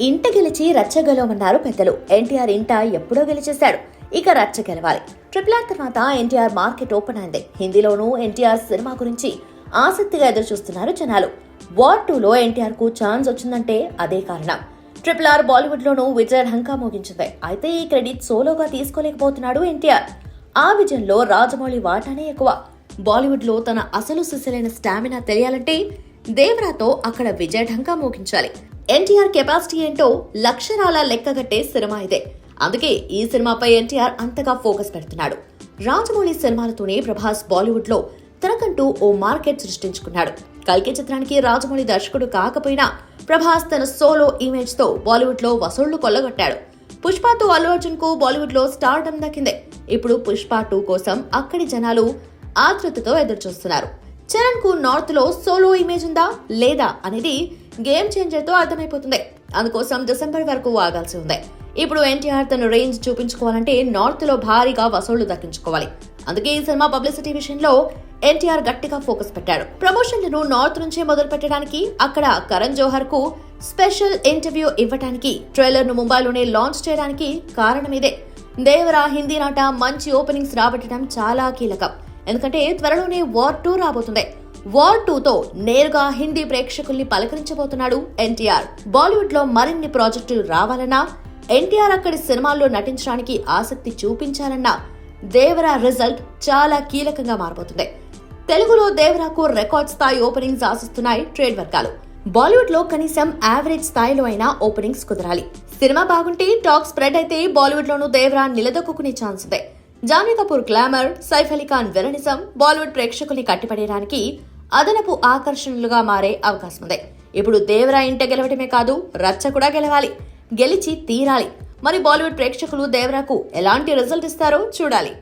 ఇంట గెలిచి రచ్చ గెలవమన్నారు పెద్దలు. ఎన్టీఆర్ ఇంట ఎప్పుడో గెలిచేశాడు, ఇక రచ్చ గెలవాలి. RRR తర్వాత ఎన్టీఆర్ మార్కెట్ ఓపెన్ అయింది. హిందీలోనూ ఎన్టీఆర్ సినిమా గురించి ఆసక్తిగా ఎదురు చూస్తున్నారు జనాలు. వార్ 2లో ఎన్టీఆర్ కు ఛాన్స్ వచ్చిందంటే అదే కారణం. RRR బాలీవుడ్ లోనూ విజయఢంకా మోగించింది. అయితే ఈ క్రెడిట్ సోలోగా తీసుకోలేకపోతున్నాడు ఎన్టీఆర్. ఆ విజయంలో రాజమౌళి వాటానే ఎక్కువ. బాలీవుడ్ లో తన అసలు సిసలైన స్టామినా తెలియాలంటే దేవరాతో అక్కడ విజయఢంకా మోగించాలి. ఎన్టీఆర్ కెపాసిటీ ఏంటో లక్షరాల లెక్కగట్టే సినిమా ఇదే. అందుకే ఈ సినిమాపై ఎన్టీఆర్ అంతగా ఫోకస్ పెడుతున్నాడు. రాజమౌళి సినిమాలతోనే ప్రభాస్ బాలీవుడ్ లో తనకంటూ ఓ మార్కెట్ సృష్టించుకున్నాడు. కల్కి చిత్రానికి రాజమౌళి దర్శకుడు కాకపోయినా ప్రభాస్ తన సోలో ఇమేజ్ తో బాలీవుడ్ లో వసూళ్లు కొల్లగొట్టాడు. పుష్పతో అల్లు అర్జున్ కు బాలీవుడ్ లో స్టార్డమ్ దక్కింది. ఇప్పుడు పుష్ప 2 కోసం అక్కడి జనాలు ఆతృతతో ఎదురుచూస్తున్నారు. చరణ్ కు నార్త్ లో సోలో ఇమేజ్ ఉందా లేదా అనేది గేమ్ చేంజర్ తో అర్థమైపోతుంది. అందుకోసం డిసెంబర్ వరకు ఆగాల్సి ఉంది. ఇప్పుడు ఎన్టీఆర్ తన రేంజ్ చూపించుకోవాలంటే నార్త్ లో భారీగా వసూళ్లు దక్కించుకోవాలి. అందుకే ఈ సినిమా పబ్లిసిటీ విషయంలో ఎన్టీఆర్ గట్టిగా ఫోకస్ పెట్టాడు. ప్రమోషన్లను నార్త్ నుంచే మొదలు పెట్టడానికి, అక్కడ కరణ్ జోహర్ కు స్పెషల్ ఇంటర్వ్యూ ఇవ్వడానికి, ట్రైలర్ ను ముంబైలోనే లాంచ్ చేయడానికి కారణం ఇదే. దేవరా హిందీ నాట మంచి ఓపెనింగ్స్ రాబట్టడం చాలా కీలకం. ఎందుకంటే త్వరలోనే వార్ 2 రాబోతుంది. వార్ 2తో నేరుగా హిందీ ప్రేక్షకుల్ని పలకరించబోతున్నాడు ఎన్టీఆర్. బాలీవుడ్ లో మరిన్ని ప్రాజెక్టులు రావాలన్నా, ఎన్టీఆర్ అక్కడి సినిమాల్లో నటించడానికి ఆసక్తి చూపించాలన్నా దేవరా రిజల్ట్ చాలా కీలకంగా మారబోతుంది. తెలుగులో దేవరాకు రికార్డ్ స్థాయి ఓపెనింగ్స్ ఆశిస్తున్నాయి ట్రేడ్ వర్గాలు. బాలీవుడ్ లో కనీసం యావరేజ్ స్థాయిలో అయినా ఓపెనింగ్స్ కుదరాలి. సినిమా బాగుంటే టాక్ స్ప్రెడ్ అయితే బాలీవుడ్ లోనూ దేవరా నిలదొక్కునే ఛాన్స్ ఉంది. జాన్వీ కపూర్ గ్లామర్, సైఫ్ అలీ ఖాన్ విలనిజం బాలీవుడ్ ప్రేక్షకుల్ని కట్టిపడేయడానికి అదనపు ఆకర్షణలుగా మారే అవకాశం ఉంది. ఇప్పుడు దేవరా ఇంట గెలవటమే కాదు, రచ్చ కూడా గెలవాలి, గెలిచి తీరాలి. మరి బాలీవుడ్ ప్రేక్షకులు దేవరాకు ఎలాంటి రిజల్ట్ ఇస్తారో చూడాలి.